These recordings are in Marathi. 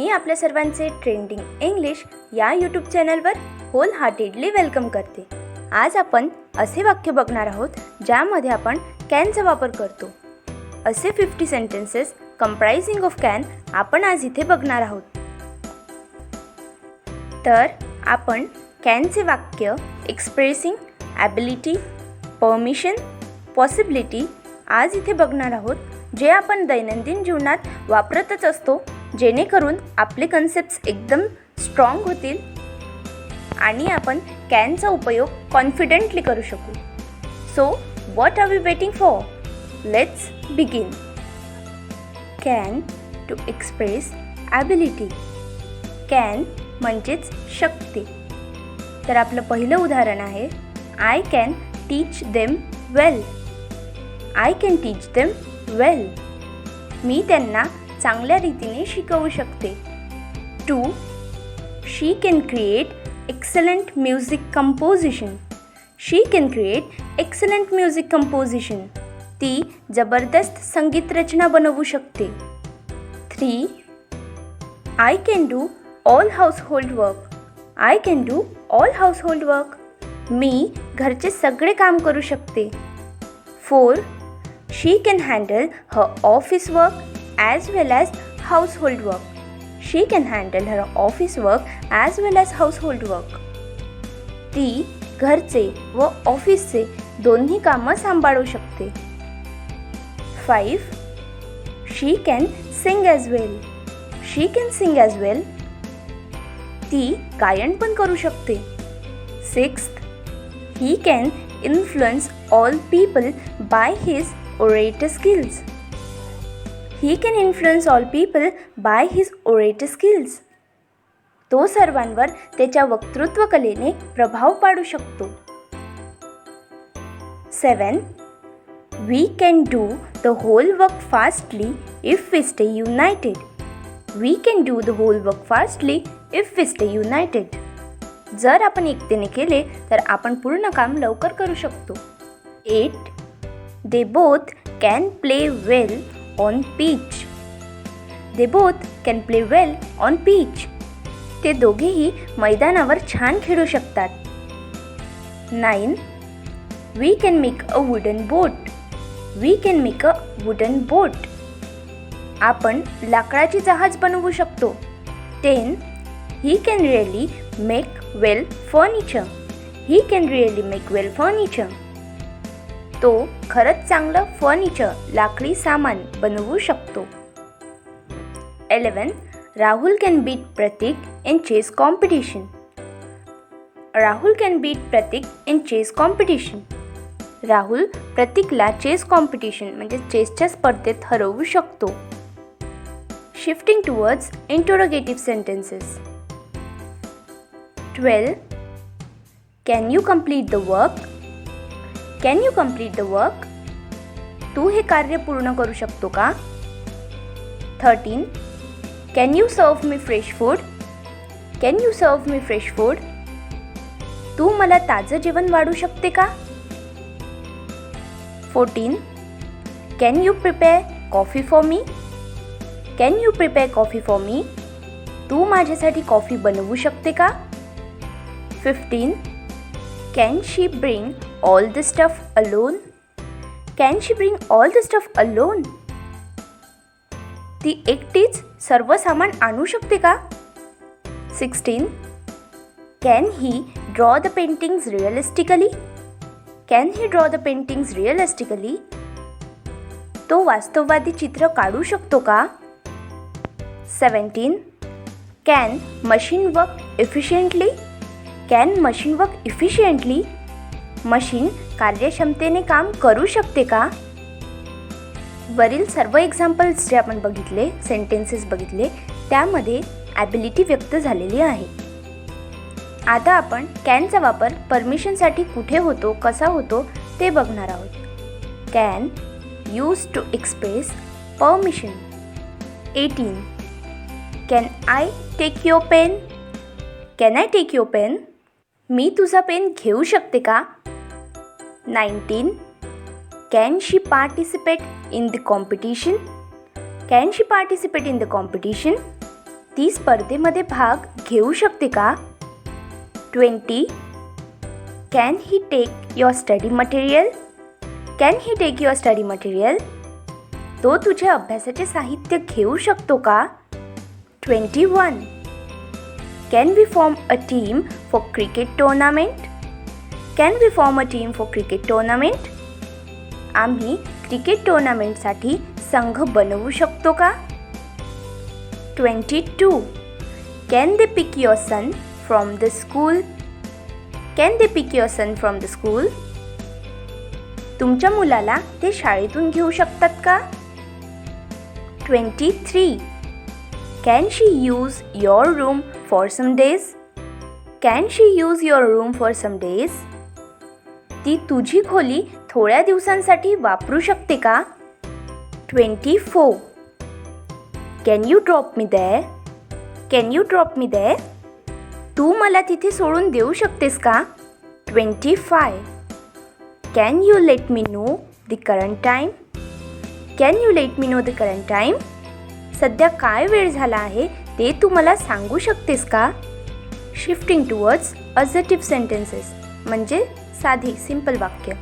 मी आपल्या सर्वांचे ट्रेंडिंग इंग्लिश या यूट्यूब चॅनलवर होल हार्टेडली वेलकम करते. आज आपण असे वाक्य बघणार आहोत ज्यामध्ये आपण कॅनचा वापर करतो. असे 50 सेंटेन्सेस कंप्राइजिंग ऑफ कॅन आपण आज इथे बघणार आहोत. तर आपण कॅनचे वाक्य एक्सप्रेसिंग, ॲबिलिटी, परमिशन, पॉसिबिलिटी आज इथे बघणार आहोत, जे आपण दैनंदिन जीवनात वापरतच असतो, जेणेकरून आपले कन्सेप्ट्स एकदम स्ट्रॉंग होतील आणि आपण कॅनचा उपयोग कॉन्फिडेंटली करू शकू. So what are we waiting for? Let's begin. Can to express ability. Can म्हणजेच शक्ती. तर आपलं पहिलं उदाहरण आहे, I can teach them well. I can teach them well. मी त्यांना चांगल्या रीतीने शिकवू शकते. 2. She can create excellent music composition. She can create excellent music composition. ती जबरदस्त संगीत रचना बनवू शकते. 3. I can do all household work. I can do all household work. मी घरचे सगळे काम करू शकते. 4. She can handle her office work as well as household work. She can handle her office work as well as household work. ती घरचे व ऑफिसचे दोन्ही कामं सांभाळू शकते. 5. She can sing as well. She can sing as well. ती गायन पण करू शकते. 6. He can influence all people by his orator skills. He can influence all people by his orator skills. तो सर्वांवर त्याच्या वक्तृत्व कलेने प्रभाव पाडू शकतो. 7. We can do the whole work fastly if we stay united. We can do the whole work fastly if we stay united. जर आपण एकतेने केले तर आपण पूर्ण काम लवकर करू शकतो. 8. They both can play well on pitch. They both can play well on pitch. ते दोघेही मैदानावर छान खेळू शकतात. 9. We can make a wooden boat. We can make a wooden boat. आपण लाकडाची जहाज बनवू शकतो. 10. He can really make well furniture. He can really make well furniture. तो खरंच चांगलं फर्निचर, लाकडी सामान बनवू शकतो. 11. Rahul can beat Prateek in chess competition. Rahul can beat Prateek in chess competition. Rahul प्रतीकला चेस कॉम्पिटिशन म्हणजे चेसच्या स्पर्धेत हरवू शकतो. Shifting towards interrogative sentences. 12. Can you complete the work. Can you complete the work. तू हे कार्य पूर्ण करू शकतो का? 13. Can you serve me fresh food. Can you serve me fresh food. तू मला ताजं जेवण वाढू शकते का? 14. Can you prepare coffee for me. Can you prepare coffee for me. तू माझ्यासाठी कॉफी बनवू शकते का? 15. Can she bring all the stuff alone. Can she bring all the stuff alone? ती एकटीच सर्व सामान आणू शकते का? 16. Can he draw the paintings realistically? Can he draw the paintings realistically? तो वास्तववादी चित्र काढू शकतो का? 17. Can machine work efficiently? Can machine work efficiently? Machine कार्यक्षमतेने काम करू शकते का? वरील सर्व एक्झाम्पल्स जे आपण बघितले, सेंटेन्सेस बघितले, त्यामध्ये ॲबिलिटी व्यक्त झालेली आहे. आता आपण कॅनचा वापर परमिशनसाठी कुठे होतो, कसा होतो ते बघणार आहोत. Can use to express permission. 18. Can I take your pen. Can I take your pen. मी तुझा पेन घेऊ शकते का? 19. Can she participate in the competition? Can she participate in the competition? ती स्पर्धेमध्ये भाग घेऊ शकते का? 20. Can he take your study material? Can he take your study material? तो तुझे अभ्यासाचे साहित्य घेऊ शकतो का? 21. Can we form a team for cricket tournament? Can we form a team for cricket tournament? आम्ही क्रिकेट टुर्नामेंटसाठी संघ बनवू शकतो का? 22. Can they pick your son from the school? Can they pick your son from the school? तुमच्या मुलाला ते शाळेतून घेऊ शकतात का? 23. Can she use your room for some days? Can she use your room for some days? ती तुझी खोली थोड्या दिवसांसाठी वापरू शकते का? 24. Can you drop me there? Can you drop me there? तू मला तिथे सोडून देऊ शकतेस का? 25. Can you let me know the current time? Can you let me know the current time? सध्या काय वेळ झाला आहे ते तू मला सांगू शकतेस का? शिफ्टिंग टुवर्ड्स अझर्टिव्ह सेंटेन्सेस म्हणजे साधी सिंपल वाक्य.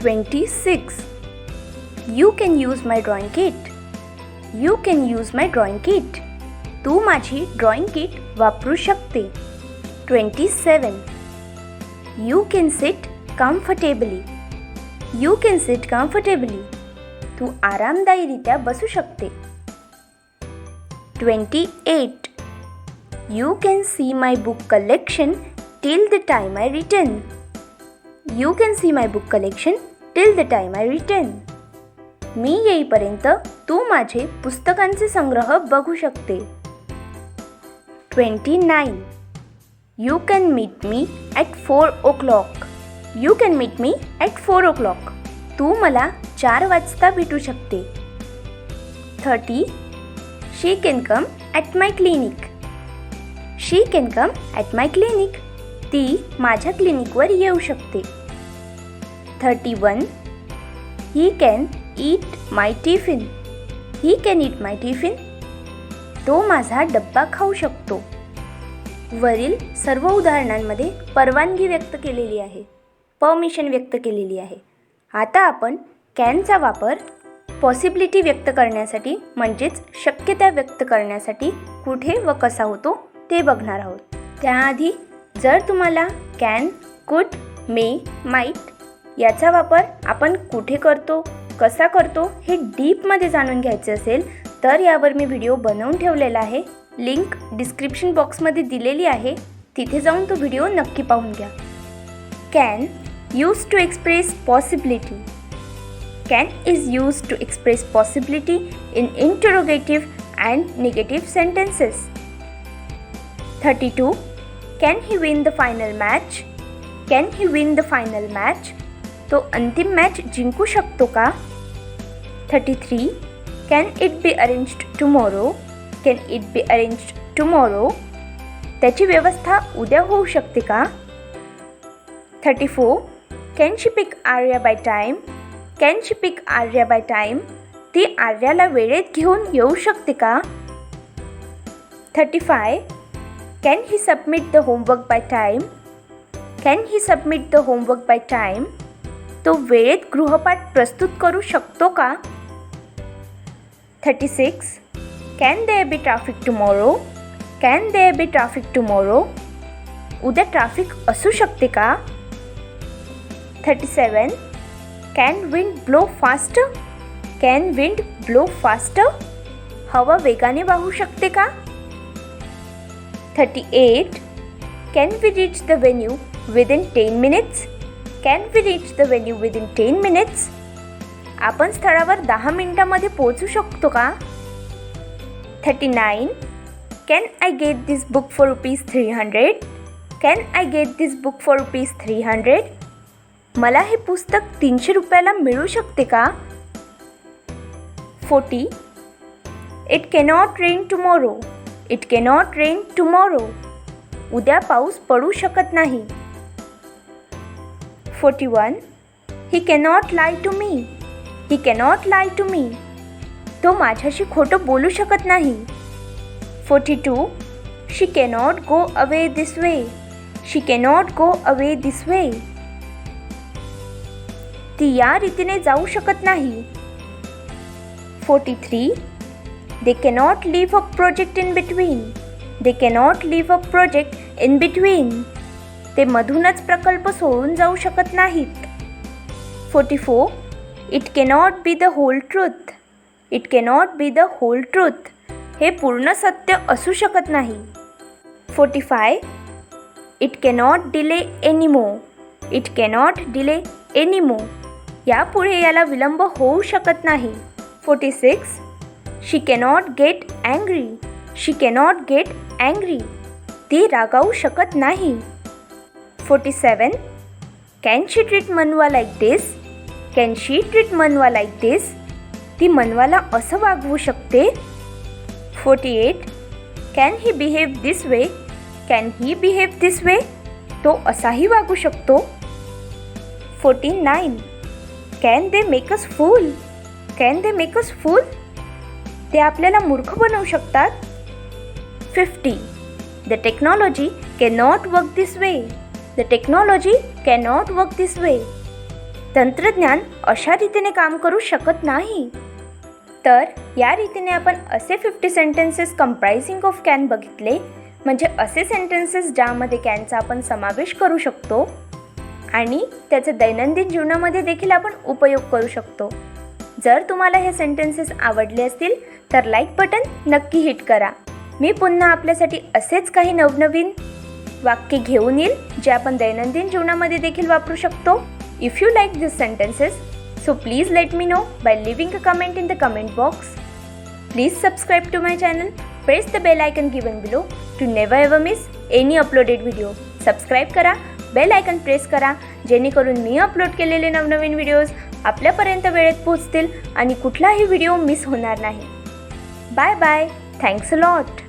26. You can use my drawing kit? You can use my drawing kit? तू माझी ड्रॉइंग किट वापरू शकते. 27. You can sit comfortably? You can sit comfortably? तू आरामदायीरित्या बसू शकते. 28. You can see my book collection till the time I return? You can see my book collection till the time I return? मी येईपर्यंत तू माझे पुस्तकांचे संग्रह बघू शकते. 29. You can meet me at 4 o'clock? You can meet me at 4 o'clock? तू मला 4 वाजता भेटू शकते. 30. She can come at my clinic? She can come at my clinic? ती माझ्या क्लिनिकवर येऊ शकते. 31. He can eat my tiffin? He can eat my tiffin? तो माझा डब्बा खाऊ शकतो. वरील सर्व उदाहरणांमध्ये परवानगी व्यक्त केलेली आहे, परमिशन व्यक्त केलेली आहे. आता आपण कॅनचा वापर पॉसिबिलिटी व्यक्त करण्यासाठी म्हणजेच शक्यता व्यक्त करण्यासाठी कुठे व कसा होतो ते बघणार आहोत. त्याआधी जर तुम्हाला कॅन, कुड, मे, माईट याचा वापर आपण कुठे करतो, कसा करतो हे डीपमध्ये जाणून घ्यायचे असेल तर यावर मी व्हिडिओ बनवून ठेवलेला आहे. लिंक डिस्क्रिप्शन बॉक्समध्ये दिलेली आहे, तिथे जाऊन तो व्हिडिओ नक्की पाहून घ्या. Can used to express possibility. Can is used to express possibility in interrogative and negative sentences. 32. Can he win the final match? Can he win the final match? तो अंतिम मॅच जिंकू शकतो का? 33. Can it be arranged tomorrow? Can it be arranged tomorrow? त्याची व्यवस्था उद्या होऊ शकते का? 34. Can she pick Arya by time? Can she pick Arya by time? ती आर्याला वेळेत घेऊन येऊ शकते का? 35. Can he submit the homework by time? Can he submit the homework by time? तो वेळेत गृहपाठ प्रस्तुत करू शकतो का? 36. Can there be traffic tomorrow? Can there be traffic tomorrow? उद्या ट्रॅफिक असू शकते का? 37. Can wind blow faster? Can wind blow faster? हवा वेगाने वाहू शकते का? 38. Can we reach the venue within 10 minutes? Can we reach the venue within 10 minutes? आपण स्थळावर 10 मिनिटांमध्ये पोहोचू शकतो का? 39. Can I get this book for ₹300? Can I get this book for ₹300? मला हे पुस्तक 300 रुपयाला मिळू शकते का? 40. It cannot rain tomorrow. It cannot rain tomorrow. उद्या पाऊस पडू शकत नाही. 41. He cannot lie to me. He cannot lie to me. तो माझ्याशी खोटं बोलू शकत नाही. 42. She cannot go away this way. She cannot go away this way. ती या रीतीने जाऊ शकत नाही. 43. They cannot leave a project in between. They cannot leave a project in between. ते मधूनच प्रकल्प सोडून जाऊ शकत नाहीत. 44. It cannot be the whole truth. It cannot be the whole truth. हे पूर्ण सत्य असू शकत नाही. 45. It cannot delay anymore. It cannot delay anymore. यापुढे याला विलंब होऊ शकत नाही. 46. She cannot get angry. She cannot get angry. ती रागावू शकत नाही. 47. Can she treat मनवा like this? Can she treat मनवा like this? ती मनवाला असं वागवू शकते. 48. Can he behave this way? Can he behave this way? तो असाही वागू शकतो. 49. Can they make us fool? Can they make us fool? ते आपल्याला मूर्ख बनवू शकतात. 50. The technology cannot work this way. The technology cannot work this way. तंत्रज्ञान अशा रीतीने काम करू शकत नाही. तर या रीतीने आपण असे 50 सेंटेन्सेस कंप्राइजिंग ऑफ कॅन बघितले. म्हणजे असे सेंटेन्सेस ज्यामध्ये कॅनचा आपण समावेश करू शकतो आणि त्याचे दैनंदिन जीवनामध्ये देखील आपण उपयोग करू शकतो. जर तुम्हाला हे सेंटेन्सेस आवडले असतील तर लाईक बटन नक्की हिट करा. मी पुन्हा आपल्यासाठी असेच काही नवनवीन वाक्य घेऊन येईल जे आपण दैनंदिन जीवनामध्ये देखील वापरू शकतो. If you like this sentences, so please let me know by leaving a comment in the comment box. Please subscribe to my channel. Press the bell icon given below to never ever miss any uploaded video. Subscribe करा, बेल आयकन प्रेस करा जेणेकरून मी अपलोड केलेले नवनवीन व्हिडिओज आपल्यापर्यंत वेळेत पोहोचतील आणि कुठलाही व्हिडिओ मिस होणार नाही. Bye bye. Thanks a lot.